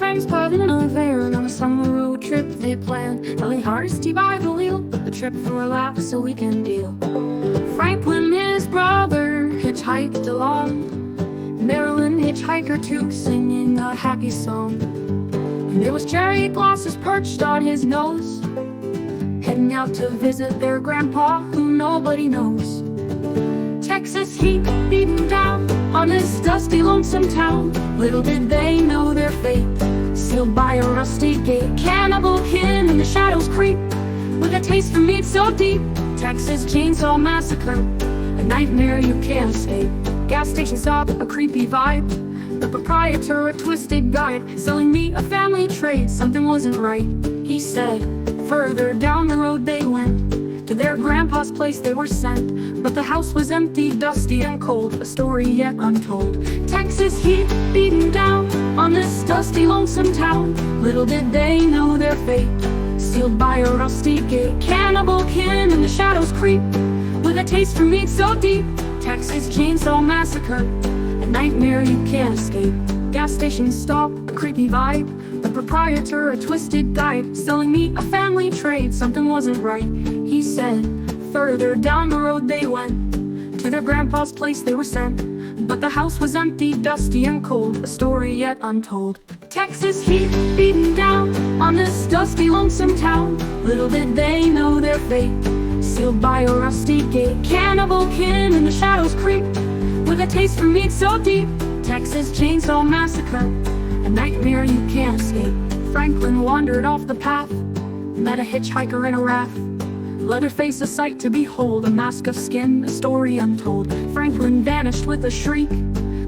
friends paddling in a van on a summer road trip they planned. Telling hardesty by the wheel, but the trip for a laugh so we can deal. Franklin, his brother, hitchhiked along. Maryland, hitchhiker too, singing a happy song. And there was cherry blossoms perched on his nose, heading out to visit their grandpa who nobody knows. Texas heat beating down on this dusty, lonesome town. Little did they know their fate, sealed by a rusty gate. Cannibal kin in the shadows creep, with a taste for meat so deep. Texas Chainsaw Massacre, a nightmare you can't escape. Gas station stop, a creepy vibe. The proprietor, a twisted guide, selling me a family trade. Something wasn't right, he said. Further down the road they went, to their grandpa's place they were sent. But the house was empty, dusty and cold, a story yet untold. Texas heat beating down on this dusty, lonesome town. Little did they know their fate, sealed by a rusty gate. Cannibal kin in the shadows creep, with a taste for meat so deep. Texas Chainsaw Massacre, a nightmare you can't escape. Gas station stop, a creepy vibe. The proprietor, a twisted guide, selling me a family trade. Something wasn't right, he said. Further down the road they went, to their grandpa's place they were sent. But the house was empty, dusty and cold, a story yet untold. Texas heat beating down on this dusty, lonesome town. Little did they know their fate, sealed by a rusty gate. Cannibal kin in the shadows creep, with a taste for meat so deep. Texas Chainsaw Massacre, a nightmare you can't escape. Franklin wandered off the path, met a hitchhiker in a raft. Leatherface, a sight to behold, a mask of skin, a story untold. Franklin vanished with a shriek,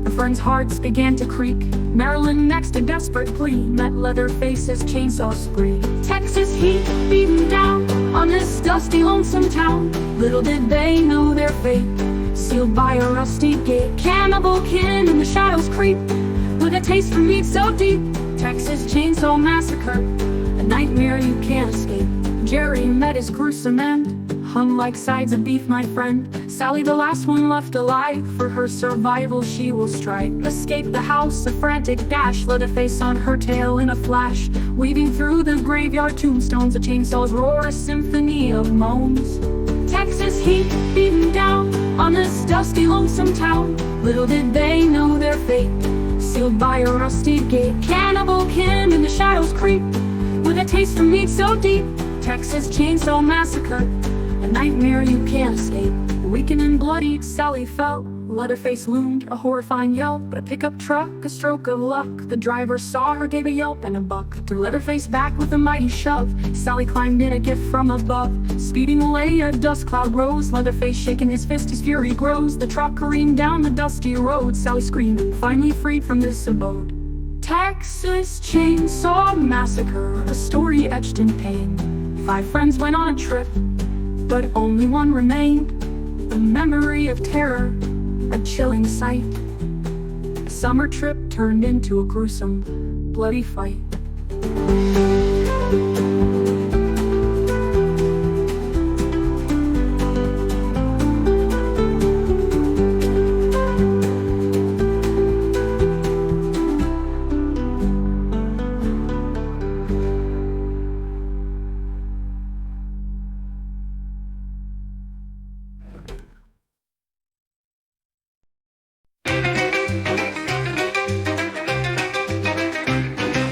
the friends' hearts began to creak. Maryland, next, a desperate plea, met Leatherface's chainsaw spree. Texas heat beating down on this dusty, lonesome town. Little did they know their fate, sealed by a rusty gate. Cannibal kin in the shadows creep, with a taste for meat so deep. Texas Chainsaw Massacre, a nightmare you can't escape. Jerry met his gruesome end, hung like sides of beef, my friend. Sally, the last one left alive, for her survival she will strive. Escape the house, a frantic dash, Leatherface on her tail in a flash. Weaving through the graveyard tombstones, a chainsaw's roar, a symphony of moans. Texas heat beating down on this dusty, lonesome town. Little did they know their fate, sealed by a rusty gate. Cannibal kin in the shadows creep, with a taste for meat so deep. Texas Chainsaw Massacre, a nightmare you can't escape. Weakened and bloodied, Sally fell. Leatherface loomed, a horrifying yelp. A pickup truck, a stroke of luck. The driver saw her, gave a yelp and a buck. Threw Leatherface back with a mighty shove. Sally climbed in, a gift from above. Speeding away, a dust cloud rose. Leatherface shaking his fist, his fury grows. The truck careened down the dusty road. Sally screamed, finally freed from this abode. Texas Chainsaw Massacre, a story etched in pain. 5 friends went on a trip, but only one remained. The memory of terror, a chilling sight. A summer trip turned into a gruesome, bloody fight.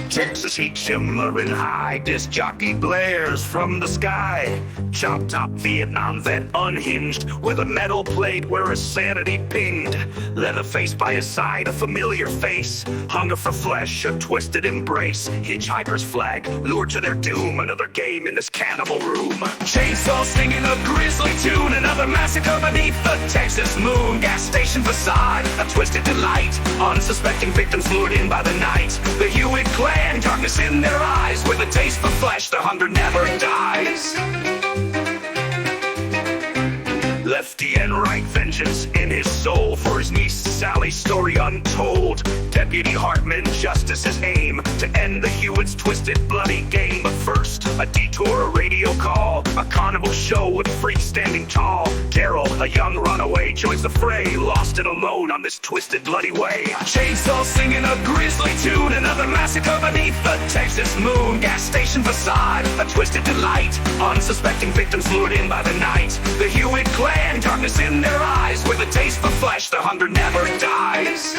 Texas heat shimmering high, disc jockey blares from the sky. Chop top Vietnam vet unhinged, with a metal plate where his sanity pinged. Leatherface by his side, a familiar face. Hunger for flesh, a twisted embrace. Hitchhiker's flag, lured to their doom. Another game in this cannibal room. Chainsaw singing a grisly tune. Another massacre beneath the Texas moon. Gas station facade, a twisted delight. Unsuspecting victims lured in by the night. The Hewitt clan, darkness in their eyes. With a taste for flesh, the hunger never dies. Lefty and right, vengeance in his soul. For his niece Sally's story untold. Deputy Hartman, justice's aim, to end the Hewitt's twisted, bloody game. But first, a detour, a radio call. A carnival show with freaks standing tall. Daryl, A young runaway joins the fray, lost and alone on this twisted, bloody way. Chainsaw singing a grisly tune, another massacre beneath the Texas moon. Gas station facade, a twisted delight, unsuspecting victims lured in by the night. The Hewitt clan, darkness in their eyes, with a taste for flesh, the hunger never dies.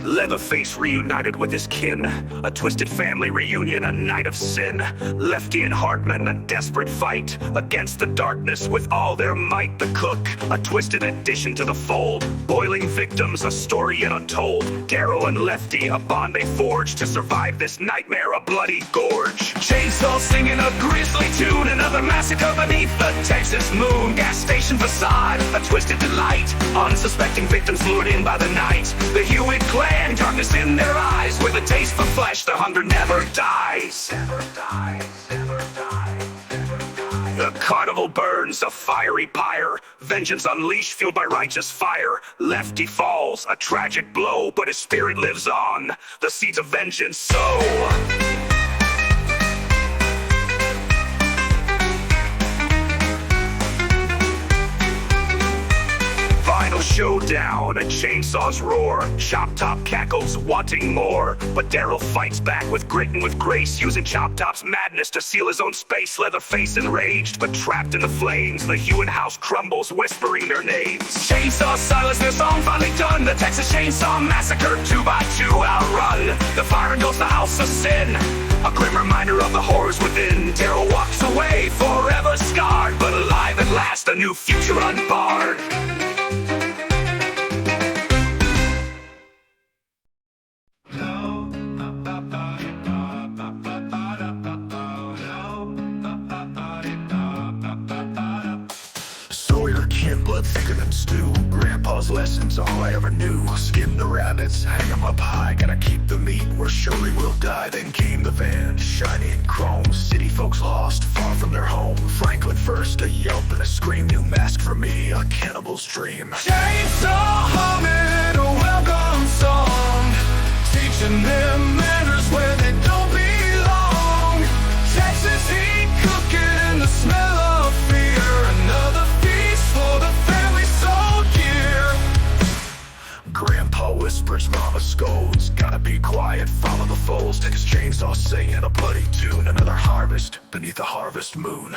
Leatherface reunited with his kin, a twisted family reunion, a night of sin. Lefty and Hartman, a desperate fight against the darkness with all their might. The Cook, a twisted addition to the fold, boiling victims, a story yet untold. Darrow and Lefty, a bond they forged to survive this nightmare, a bloody gorge. Chainsaw singing a grisly tune, another massacre beneath the Texas moon. Gas station facade, a twisted delight, unsuspecting victims lured in by the night. The Hewitt clan, darkness in their eyes, with a taste for flesh, the hunger never dies. Never dies, never dies, never dies. The carnival burns, a fiery pyre, vengeance unleashed, fueled by righteous fire. Lefty falls, a tragic blow, but his spirit lives on, the seeds of vengeance sow. Showdown, a chainsaw's roar, Chop Top cackles, wanting more. But Darryl fights back with grit and with grace, using Chop Top's madness to seal his own space. Leatherface enraged, but trapped in the flames, the Hewitt house crumbles, whispering their names. Chainsaw silence, their song finally done. The Texas Chainsaw Massacre, 2 by 2 outrun. The fire engulfs the house of sin, a grim reminder of the horrors within. Darryl walks away, forever scarred, but alive at last, a new future unbarred. Blood thicker than stew, Grandpa's lessons, all I ever knew. Skin the rabbits, hang 'em up high, gotta keep the meat where surely we'll die. Then came the van, shiny and chrome, city folks lost, far from their home. Franklin first, a yelp and a scream, new mask for me, a cannibal's dream. Chainsaw humming a welcome song, teaching them manners where they don't belong. Texas heat cooking and the smell of fear, another for the family so dear. Grandpa whispers, Mama scolds, gotta be quiet, follow the foals. Take his chainsaw singing a bloody tune, another harvest beneath the harvest moon.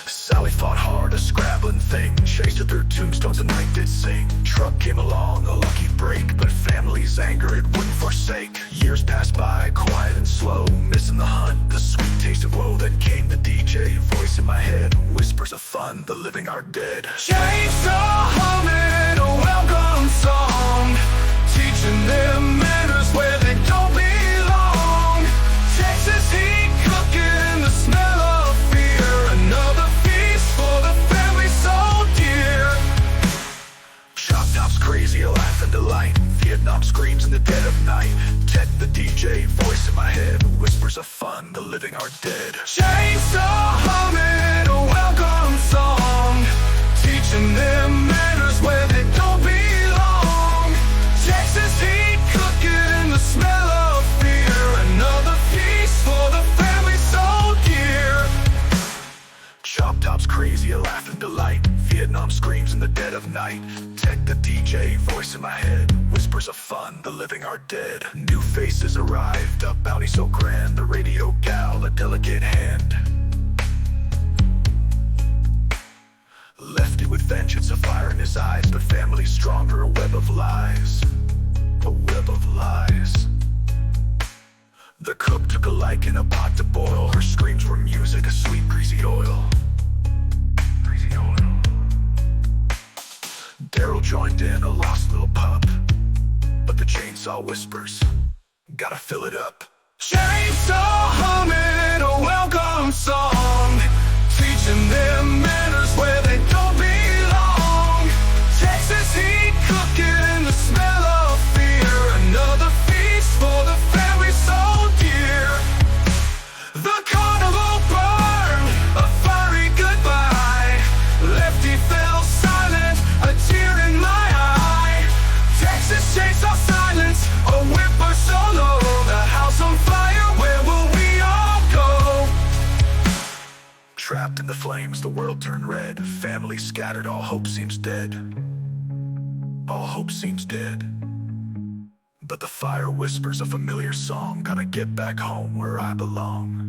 Sally fought hard, a scrabbling thing, chased it through tombstones and night did sing. Truck came along, a lucky break, but family's anger it wouldn't forsake. Years passed by, quiet and slow, missing the hunt, the sweet taste of woe. Then came the DJ, voice in my head, whispers of fun, the living are dead. Chainsaw humming a welcome song, teaching them manners where they don't belong. Texas heat cooking, the smell of fear, another feast for the family so dear. Chop Top's crazy, a laugh and delight, Vietnam screams in the dead of night. Ted the DJ, voice in my head, whispers of fun, the living are dead. Chainsaw humming a welcome song, teaching them manners where they don't belong. Texas heat cooking, the smell of fear, another feast for the family so dear. Chop Top's crazy, a laugh and delight, Vietnam screams in the dead of night. Ted the DJ, voice in my head, whispers of fun, the living are dead. New faces arrived, a bounty so grand, the radio gal, a delicate hand. Lefty with vengeance, a fire in his eyes, but family stronger, a web of lies. A web of lies. The cook took a like in a pot to boil, her screams were music, a sweet greasy oil. Greasy oil. Darryl joined in, a lost little pup, but the chainsaw whispers, gotta fill it up. Chainsaw humming a welcome song, teaching them manners where they don't belong. Texas heat cooking, the smell of fear, another feast for the family so dear. The carnival burned, a fiery goodbye. Lefty fell silent, a tear in my eye. Texas chainsaw silence, a whip flames, the world turned red. Family scattered, all hope seems dead. All hope seems dead. But the fire whispers a familiar song. Gotta get back home where I belong.